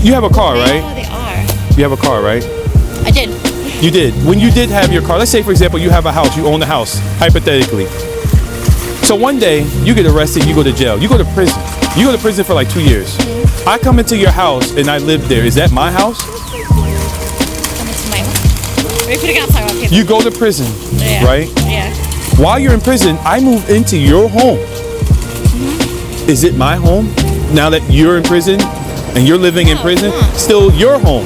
You have a car, right? I know they are. You have a car, right? I did. You did. When you did have your car, let's say, for example, you have a house, you own the house, hypothetically. So one day, you get arrested, you go to jail, you go to prison. You go to prison for like 2 years. I come into your house and I live there. Is that my house? Come into my home. We're putting outside on paper. You go to prison, Yeah. right? Yeah. While you're in prison, I move into your home. Is it my home? Now that you're in prison and you're living in prison, still your home,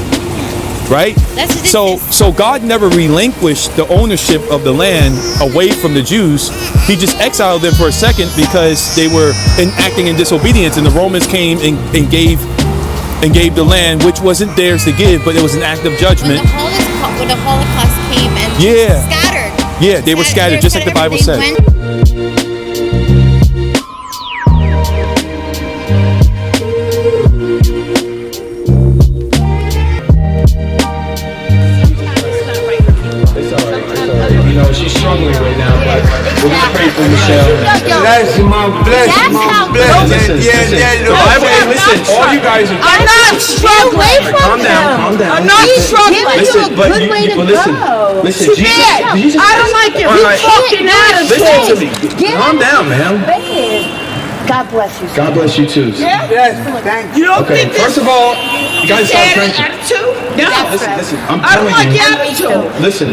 right? That's ridiculous. So God never relinquished the ownership of the land away from the Jews. He just exiled them for a second because they were acting in disobedience, and the Romans came and gave the land, which wasn't theirs to give, but it was an act of judgment. When the Holocaust came and scattered. Yeah, they were scattered, just like the Bible said. She's struggling right now, but we're gonna pray for Michelle. Bless you, mom. Bless you, mom. Bless you. Listen, all you guys are. I'm not struggling. Calm down. I'm not struggling. Listen, but listen, Jesus. I don't like your fucking attitude. Listen to me. Calm down, man. God bless you. God bless you too. Yes, thank you. You don't Okay, think this first of all, you guys stop drinking. attitude? No. Listen, I'm I don't telling like you. your attitude. Listen.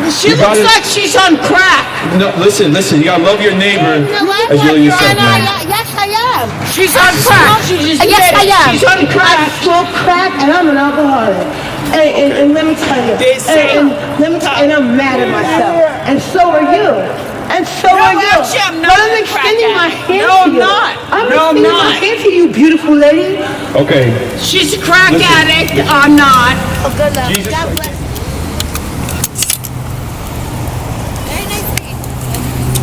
She You looks gotta- like she's on crack. No, listen. You gotta love your neighbor as you love yourself, man. Yes, I am. She's on crack. She just Yes, I am. She's on crack. I smoke crack and I'm an alcoholic. And let me tell you, and I'm mad at myself. And so are you. And so are you. Actually, I'm not But I'm a crack extending my addict. hand No, to I'm you. not. I'm No, I'm extending my not. hand to you, beautiful lady. Okay. She's a crack Listen. addict. I'm not. Oh, good luck. Jesus. God bless. Very nice thing.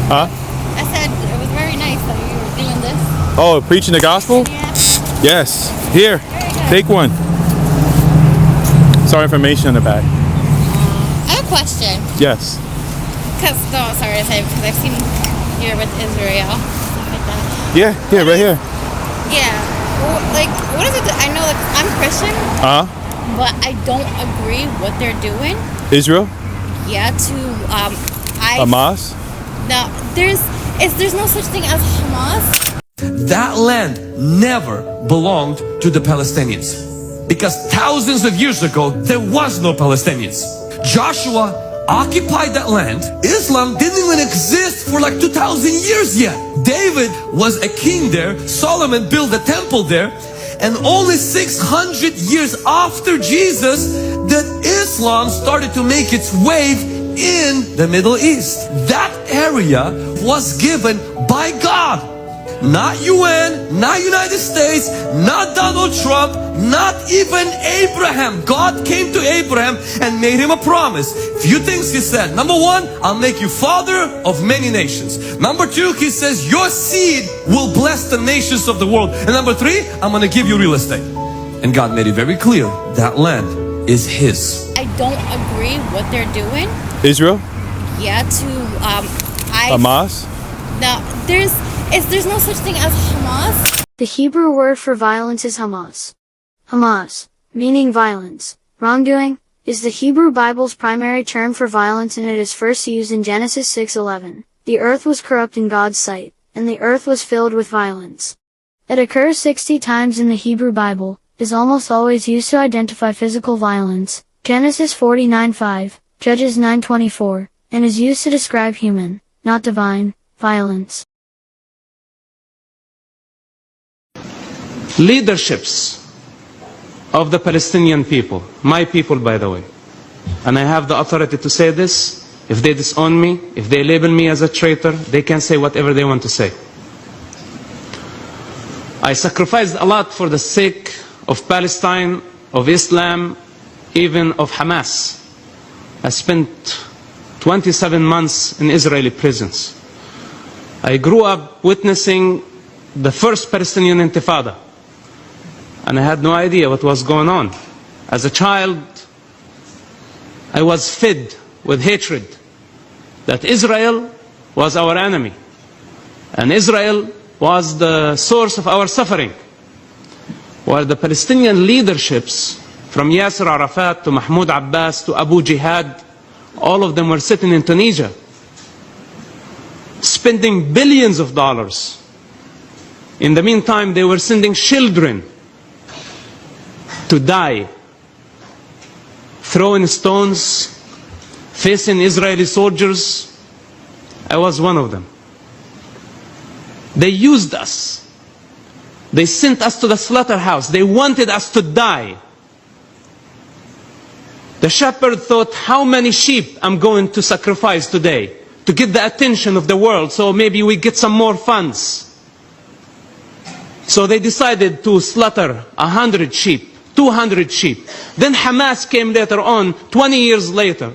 Huh? I said it was very nice that you were doing this. Oh, preaching the gospel? Yeah. Yes. Here, take one. Sorry, information on the back. I have a question. Yes. Sorry to say, because I've seen you're with Israel, stuff like that. Yeah, right here. Yeah. Well, like, what is it? I know, like, I'm Christian, but I don't agree what they're doing. Israel? Yeah, to Hamas? No, there's no such thing as Hamas. That land never belonged to the Palestinians, because thousands of years ago there was no Palestinians. Joshua occupied that land. Islam didn't even exist for like 2,000 years yet. David was a king there. Solomon built a temple there. And only 600 years after Jesus that Islam started to make its wave in the Middle East. That area was given by God. Not UN, not United States, not Donald Trump, not even Abraham. God came to Abraham and made him a promise. Few things he said. Number one, I'll make you father of many nations. Number two, he says your seed will bless the nations of the world. And number three, I'm going to give you real estate. And God made it very clear that land is his. I don't agree what they're doing. Israel? Yeah, to Hamas? No, there's no such thing as Hamas. The Hebrew word for violence is Hamas. Hamas, meaning violence, wrongdoing, is the Hebrew Bible's primary term for violence, and it is first used in Genesis 6:11. The earth was corrupt in God's sight, and the earth was filled with violence. It occurs 60 times in the Hebrew Bible, is almost always used to identify physical violence, Genesis 49:5, Judges 9:24, and is used to describe human, not divine, violence. Leaderships of the Palestinian people, my people by the way, and I have the authority to say this. If they disown me, if they label me as a traitor, they can say whatever they want to say. I sacrificed a lot for the sake of Palestine, of Islam, even of Hamas. I spent 27 months in Israeli prisons. I grew up witnessing the first Palestinian Intifada, and I had no idea what was going on. As a child, I was fed with hatred that Israel was our enemy, and Israel was the source of our suffering. while the Palestinian leaderships, from Yasser Arafat to Mahmoud Abbas to Abu Jihad, all of them were sitting in Tunisia, spending billions of dollars. In the meantime, they were sending children to die, throwing stones, facing Israeli soldiers. I was one of them. They used us. They sent us to the slaughterhouse. They wanted us to die. The shepherd thought, how many sheep I'm going to sacrifice today to get the attention of the world, so maybe we get some more funds. So they decided to slaughter 100 sheep, 200 sheep. Then Hamas came later on, 20 years later,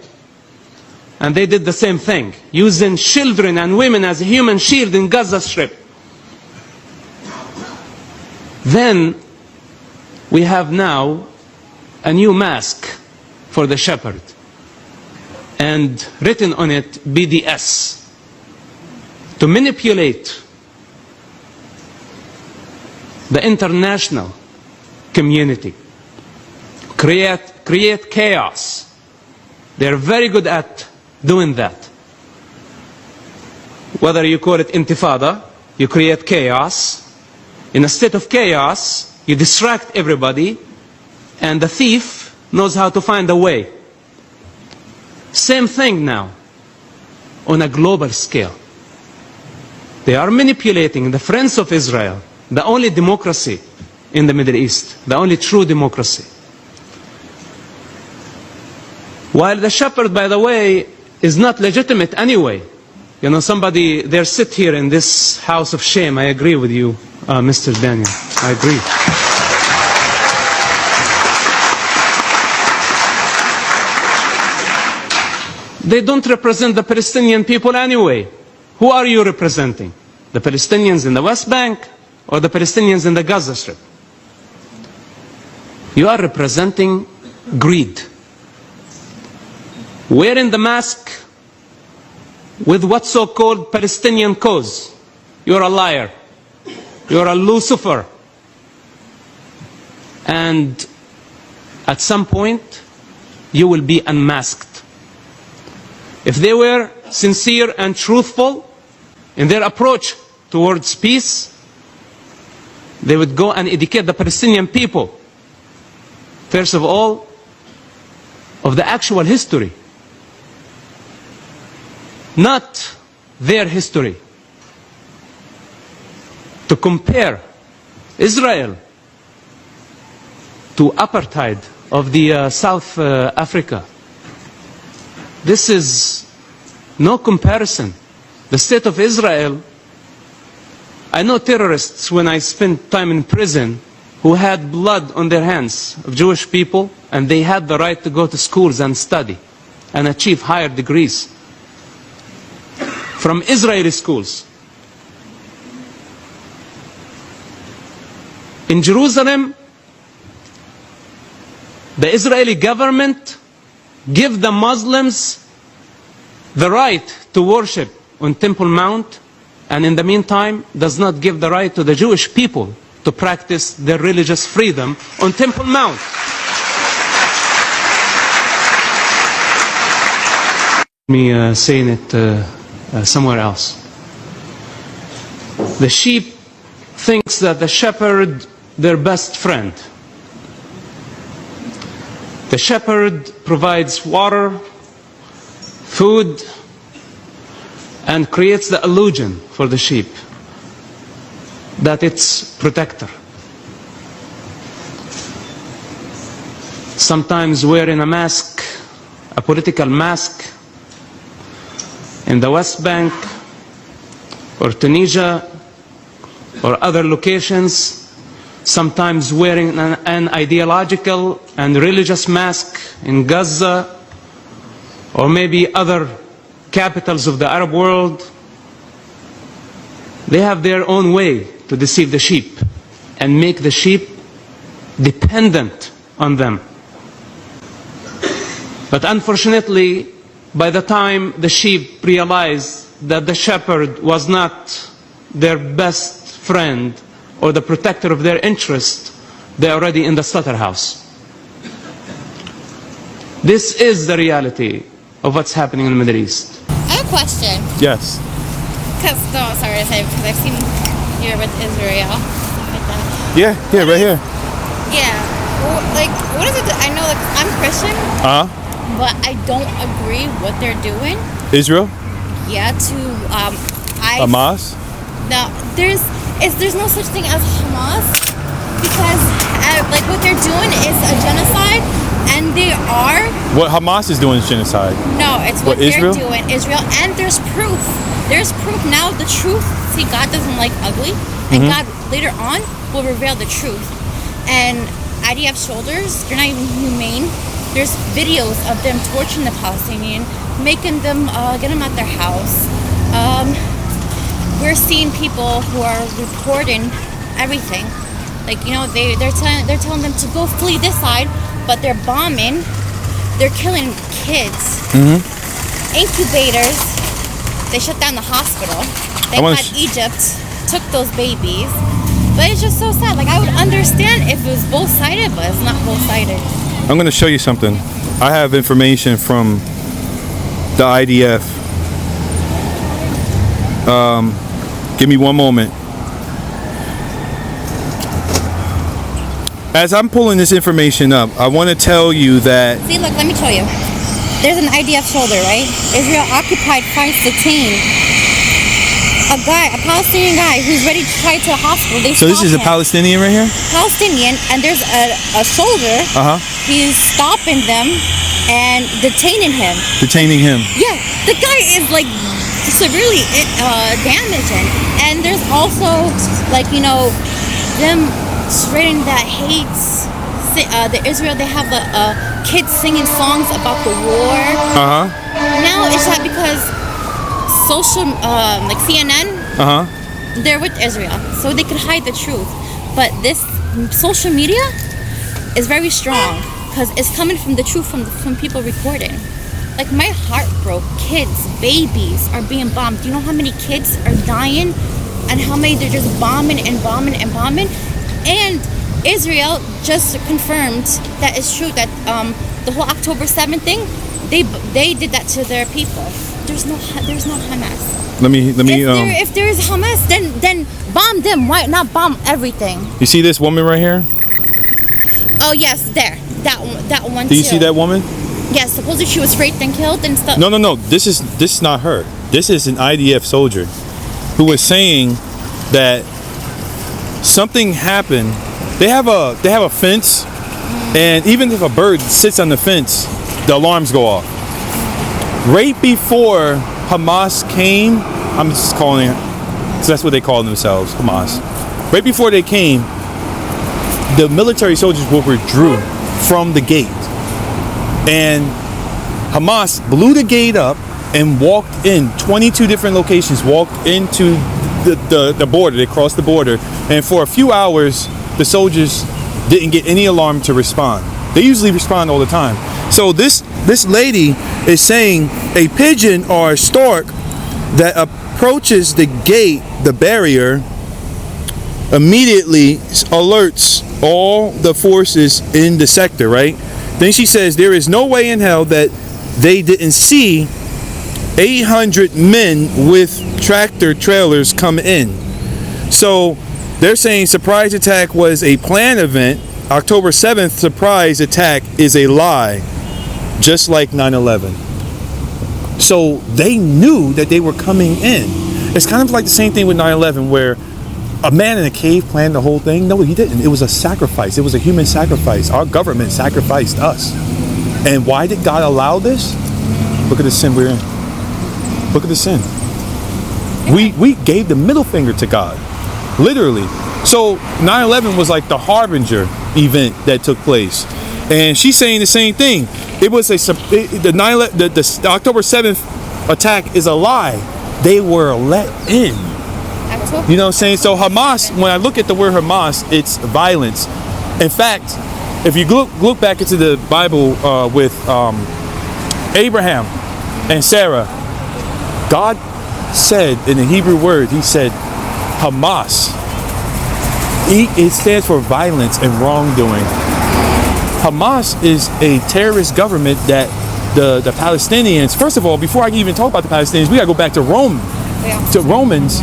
and they did the same thing, using children and women as a human shield in Gaza Strip. Then we have now a new mask for the shepherd, and written on it BDS, to manipulate the international community, create chaos. They're very good at doing that. Whether you call it intifada, you create chaos. In a state of chaos, you distract everybody, and the thief knows how to find a way. Same thing now, on a global scale. They are manipulating the friends of Israel, the only democracy in the Middle East, the only true democracy. While the shepherd, by the way, is not legitimate anyway. You know, somebody, they sit here in this house of shame. I agree with you, Mr. Daniel. I agree. They don't represent the Palestinian people anyway. Who are you representing? The Palestinians in the West Bank or the Palestinians in the Gaza Strip? You are representing greed. Wearing the mask with what so-called Palestinian cause. You're a liar. You're a Lucifer. And at some point, you will be unmasked. If they were sincere and truthful in their approach towards peace, they would go and educate the Palestinian people, first of all, of the actual history, not their history. To compare Israel to apartheid of the South Africa. This is no comparison. The state of Israel, I know terrorists when I spent time in prison who had blood on their hands of Jewish people, and they had the right to go to schools and study and achieve higher degrees from Israeli schools. In Jerusalem, the Israeli government give the Muslims the right to worship on Temple Mount, and in the meantime does not give the right to the Jewish people to practice their religious freedom on Temple Mount. Me saying it somewhere else. The sheep thinks that the shepherd their best friend. The shepherd provides water, food, and creates the illusion for the sheep that it's protector. Sometimes wearing a mask, a political mask, in the West Bank or Tunisia or other locations, sometimes wearing an ideological and religious mask in Gaza or maybe other capitals of the Arab world. They have their own way to deceive the sheep and make the sheep dependent on them. But unfortunately, by the time the sheep realized that the shepherd was not their best friend or the protector of their interest, they're already in the slaughterhouse. This is the reality of what's happening in the Middle East. I have a question. Yes. Sorry to say, because I've seen here with Israel, stuff like that. Yeah, right here. Yeah. Well, like, what is it? I know, like, I'm Christian, but I don't agree what they're doing. Israel? Yeah, to Hamas? No, there's no such thing as Hamas, because like what they're doing is a genocide, and they are. What Hamas is doing is genocide. No, it's what Israel? they're doing, Israel, and there's proof. There's proof now. The truth. See, God doesn't like ugly, and God later on will reveal the truth. And IDF soldiers, they're not even humane. There's videos of them torturing the Palestinian, making them get them out their house. We're seeing people who are reporting everything. Like, you know, they're telling them to go flee this side, but they're bombing. They're killing kids. Incubators. They shut down the hospital. They had Egypt took those babies. But it's just so sad. Like, I would understand if it was both-sided, but it's not both-sided. I'm going to show you something. I have information from the IDF. Give me one moment. As I'm pulling this information up, I want to tell you that... See, look, let me show you. There's an IDF soldier, right? Israel occupied finds detained a Palestinian guy who's ready to try to the hospital. So this is a Palestinian right here? Palestinian, and there's a soldier. He's stopping them and detaining him. Detaining him? Yeah, the guy is like severely damaging. And there's also, like, you know, them spreading that hates the Israel. They have kids singing songs about the war. Now it's that because social, like CNN, they're with Israel, so they could hide the truth. But this social media is very strong because it's coming from the truth from people recording. Like, my heart broke. Kids, babies are being bombed. Do you know how many kids are dying and how many they're just bombing and bombing and bombing? And Israel just confirmed that it's true that the whole October 7th thing, they did that to their people. There's no Hamas. Let me. If there is Hamas, then bomb them. Why not bomb everything? You see this woman right here? Oh yes, there. That one. Do you see that woman? Yes. Supposedly she was raped and killed and stuff. No. This is not her. This is an IDF soldier who was saying that something happened. They have a fence, and even if a bird sits on the fence, the alarms go off. Right before Hamas came, I'm just calling it, so that's what they call themselves, Hamas. Right before they came, the military soldiers withdrew from the gate, and Hamas blew the gate up and walked in 22 different locations, walked into the border. They crossed the border, and for a few hours the soldiers didn't get any alarm to respond. They usually respond all the time. So this lady is saying a pigeon or a stork that approaches the gate, the barrier, immediately alerts all the forces in the sector, right? Then she says there is no way in hell that they didn't see 800 men with tractor trailers come in. So they're saying surprise attack was a planned event. October 7th surprise attack is a lie, just like 9/11. So they knew that they were coming in. It's kind of like the same thing with 9/11, where a man in a cave planned the whole thing. No, he didn't. It was a sacrifice. It was a human sacrifice. Our government sacrificed us. And why did God allow this? Look at the sin we're in. Look at the sin. We gave the middle finger to God. Literally. So 9/11 was like the harbinger event that took place, and she's saying the same thing. It was the October 7th attack is a lie. They were let in. You know what I'm saying? So Hamas, when I look at the word Hamas, it's violence. In fact, if you look back into the Bible with Abraham and Sarah, God said in the Hebrew word, he said Hamas. It stands for violence and wrongdoing. Hamas is a terrorist government that the Palestinians, first of all, before I can even talk about the Palestinians, we gotta go back to Rome, to Romans.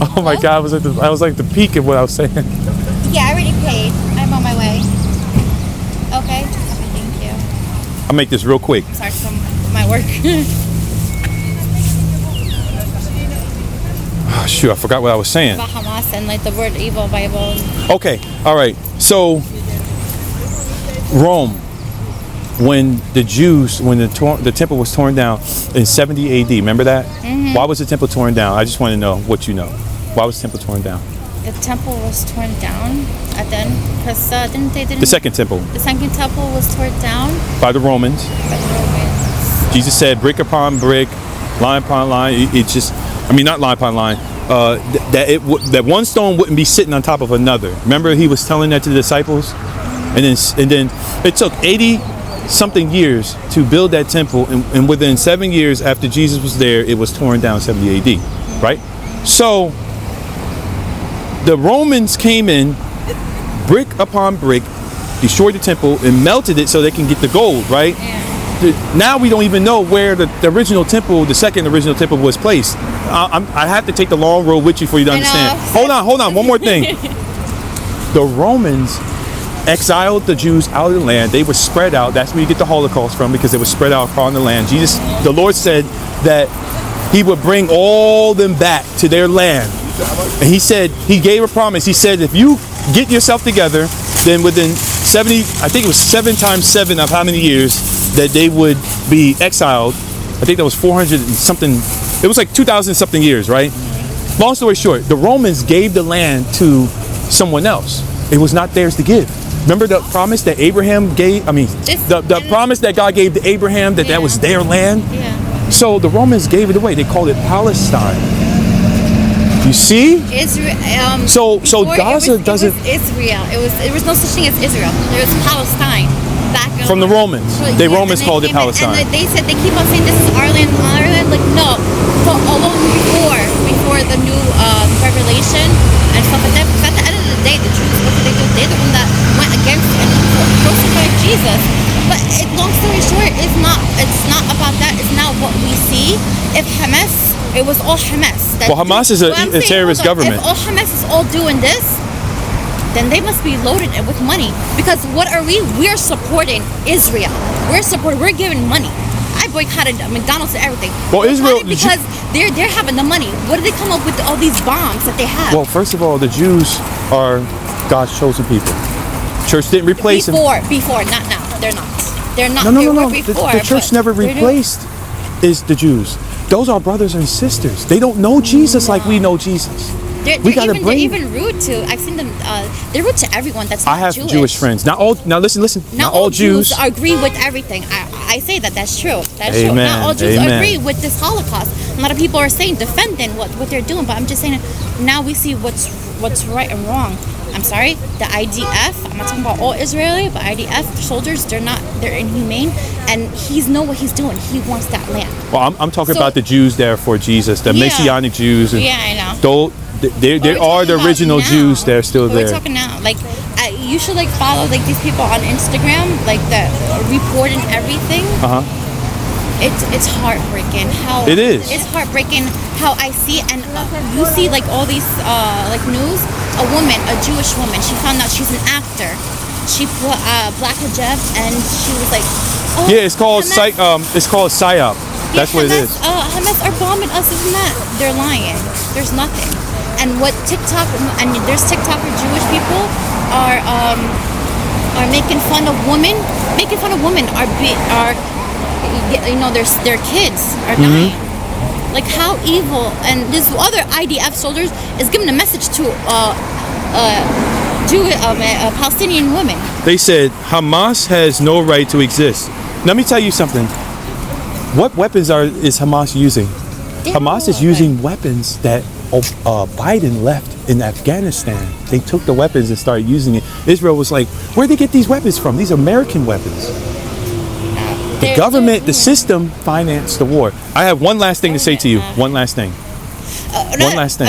Oh my God, I was like the peak of what I was saying. Yeah, I already paid. I'm on my way. Okay. Thank you. I'll make this real quick. Sorry from my work. Oh, shoot, I forgot what I was saying. About Hamas and like the word evil Bible. Okay, all right. So Rome, when the temple was torn down in 70 AD, remember that? Mm-hmm. Why was the temple torn down? I just want to know what you know. Why was the temple torn down? The temple was torn down at then because The second temple the second temple was torn down by the Romans. by the Romans. Jesus said, brick upon brick, line upon line. It's just, I mean, not line upon line. That one stone wouldn't be sitting on top of another. Remember, he was telling that to the disciples, and then it took 80 something years to build that temple, and within 7 years after Jesus was there, it was torn down 70 AD, right? So the Romans came in, brick upon brick, destroyed the temple and melted it so they can get the gold, right? Now we don't even know where the original temple, the second original temple, was placed. I have to take the long road with you for you to understand. Hold on, one more thing. The Romans exiled the Jews out of the land. They were spread out. That's where you get the Holocaust from, because they were spread out across the land. The Lord said that he would bring all them back to their land. And he said, he gave a promise. He said, if you get yourself together, then within 70, I think it was 7 times 7 of how many years, that they would be exiled. I think that was 400 and something. It was like 2,000 something years, right? Long story short, the Romans gave the land to someone else. It was not theirs to give. Remember the promise that Abraham gave? I mean, the promise that God gave to Abraham, that was their land. Yeah. So the Romans gave it away. They called it Palestine. You see? Israel. So Gaza doesn't. It was Israel. There was no such thing as Israel. There was Palestine. Back From the Romans. The Romans called it Palestine. And they said, they keep on saying this is our land, our land. Like, no. But long before the new revelation and stuff like that. Because at the end of the day, the Jews, what did they do? They're the one that went against and crucified Jesus. But long story short, it's not about that. It's not what we see. If Hamas, it was all Hamas. Well, Hamas is a terrorist government. If all Hamas is all doing this, then they must be loaded with money. Because what are we? We're supporting Israel. We're giving money. I boycotted McDonald's and everything. Well, Israel, because they're having the money. What do they come up with all these bombs that they have? Well, first of all, the Jews are God's chosen people. Church didn't replace them. Before, not now. They're not. They're not. No. The church never replaced is the Jews. Those are brothers and sisters. They don't know Jesus like we know Jesus. They're even rude to. I've seen them. They're rude to everyone that's not Jewish. I have Jewish friends. Not all. Now listen. Not all Jews agree with everything. I say that. That's true. That's Amen. true. Not all Jews Amen. agree with this Holocaust. A lot of people are saying defending what they're doing, but I'm just saying now we see what's right and wrong. I'm sorry. The IDF. I'm not talking about all Israeli, but IDF soldiers. They're inhumane, and he's know what he's doing. He wants that land. Well, I'm talking about the Jews there for Jesus, the Messianic Jews. And I know. There are the original Jews that are still there. We're talking now. Like, you should follow these people on Instagram, that reporting everything. It's heartbreaking how it is. It's heartbreaking how I see, and you see all these news. A woman, a Jewish woman, she found out she's an actor. She put black hijab, and she was like, oh, yeah, it's called psyop. That's what it is. Hamas are bombing us, isn't that? They're lying. There's nothing. And what TikTok and there's TikToker Jewish people are making fun of women. Making fun of women are their kids are dying. Like, how evil. And this other IDF soldiers is giving a message to Palestinian women. They said Hamas has no right to exist. Let me tell you something. What weapons is Hamas using? Hamas is using weapons that Biden left in Afghanistan. They took the weapons and started using it. Israel was like, where'd they get these weapons from? These are American weapons. The government, the system financed the war. I have one last thing to say to you. One last thing.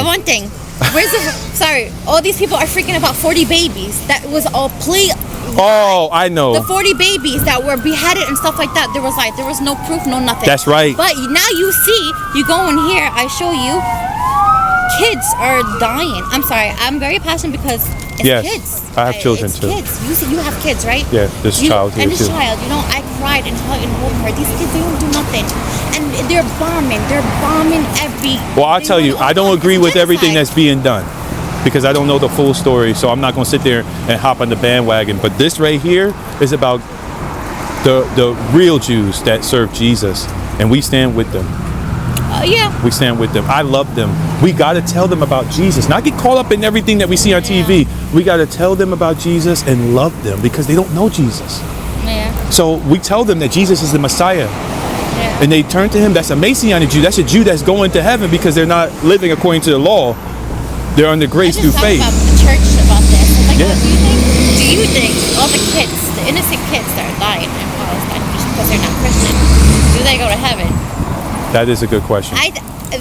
One thing. Where's the? Sorry, all these people are freaking about 40 babies. That was all plea. Oh, I know. The 40 babies that were beheaded and stuff like that. There was no proof, no nothing. That's right. But now you see, you go in here. I show you. Kids are dying. I'm sorry. I'm very passionate because it's kids. I have children it's too. Kids. You have kids, right? Yeah, there's a child here and this too. child. I cried and hugged and hold her. These kids, they don't do nothing, and they're bombing. They're bombing every. Well, I'll tell you, I don't agree with everything that's being done because I don't know the full story. So I'm not going to sit there and hop on the bandwagon. But this right here is about the real Jews that serve Jesus, and we stand with them. Yeah. We stand with them. I love them. We got to tell them about Jesus. Not get caught up in everything that we see on TV. We got to tell them about Jesus and love them because they don't know Jesus. Yeah. So we tell them that Jesus is the Messiah. Yeah. And they turn to him. That's a Messianic Jew. That's a Jew that's going to heaven because they're not living according to the law. They're under grace through faith. About the church about this. Like, what do you think all the kids, the innocent kids that are dying in Palestine just because they're not Christian, do they go to heaven? That is a good question.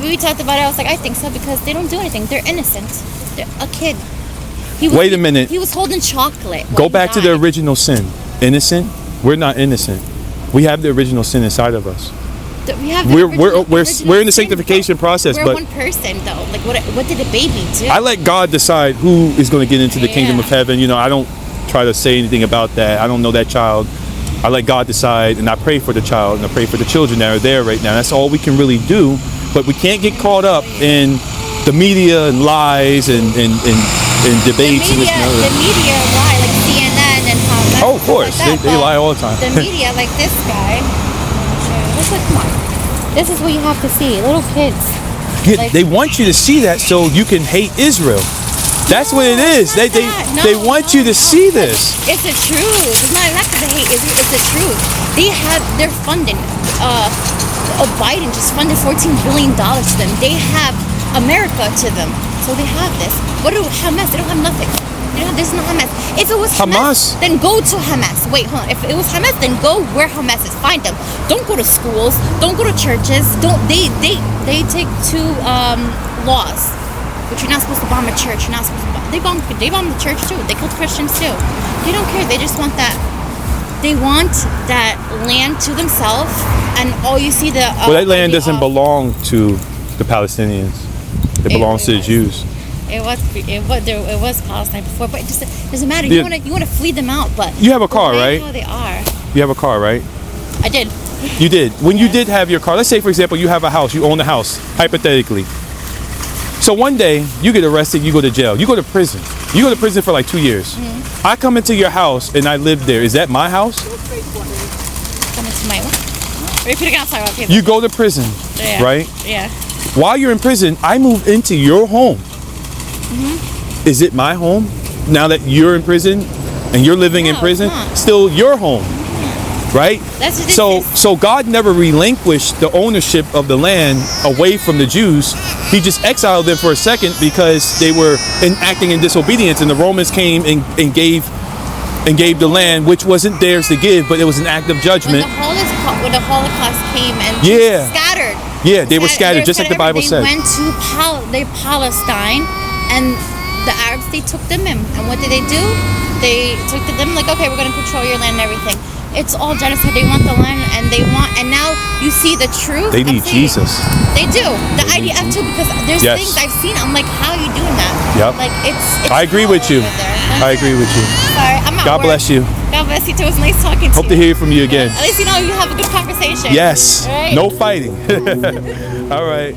We talked about it. I was like, I think so because they don't do anything. They're innocent. They're a kid. Wait a minute. He was holding chocolate. Go back to the original sin. Innocent? We're not innocent. We have the original sin inside of us. We're in the sanctification process, we're but one person though. Like what did the baby do? I let God decide who is going to get into the kingdom of heaven. I don't try to say anything about that. I don't know that child. I let God decide, and I pray for the child, and I pray for the children that are there right now. That's all we can really do. But we can't get caught up in the media and lies and debates. The media lie, like CNN and Hamas. Oh, of course, like they lie all the time. The media, like this guy. Come on. This is what you have to see. Little kids. They want you to see that so you can hate Israel. That's what it is. They want you to see this. It's the truth. It's not because they hate Israel. It's the truth. They're funding. Biden just funded $14 billion to them. They have America to them. So they have this. What do Hamas? They don't have nothing. There's no Hamas. If it was Hamas, then go to Hamas. Wait, hold on. If it was Hamas, then go where Hamas is. Find them. Don't go to schools. Don't go to churches. They take two laws. But you're not supposed to bomb a church. You're not supposed to bomb. They bomb the church too. They killed Christians too. They don't care. They just want that. They want that land to themselves, and all you see well, that land doesn't belong to the Palestinians. It belongs to the Jews. It was Palestine before, but it just doesn't matter. You want to flee them out, but you have a car, right? They are. You have a car, right? I did. You did. When you did have your car, let's say for example you have a house, you own a house, hypothetically. So one day you get arrested, you go to jail, you go to prison. You go to prison for like 2 years. Mm-hmm. I come into your house and I live there. Is that my house? Come into my what? Repeat again. Sorry, okay. You go to prison, right? Yeah. While you're in prison, I move into your home. Mm-hmm. Is it my home now that you're in prison and you're living in prison? Still your home, right? That's ridiculous. So God never relinquished the ownership of the land away from the Jews. He just exiled them for a second because they were acting in disobedience, and the Romans came and gave the land, which wasn't theirs to give, but it was an act of judgment. When the Holocaust came and scattered. Yeah, they were scattered, just like the Bible said. They went to Palestine, and the Arabs, they took them in. And what did they do? They took them like, okay, we're going to control your land and everything. It's all genocide. They want the land, and now you see the truth. They need Jesus. They do. The IDF too, because there's things I've seen. I'm like, how are you doing that? Yep. Like it's I agree with you. I agree with you. Sorry, I'm at God work. bless you. God bless you too. It was nice talking to you. Hope to hear from you again. At least you know you have a good conversation. Yes. Right? No fighting. All right.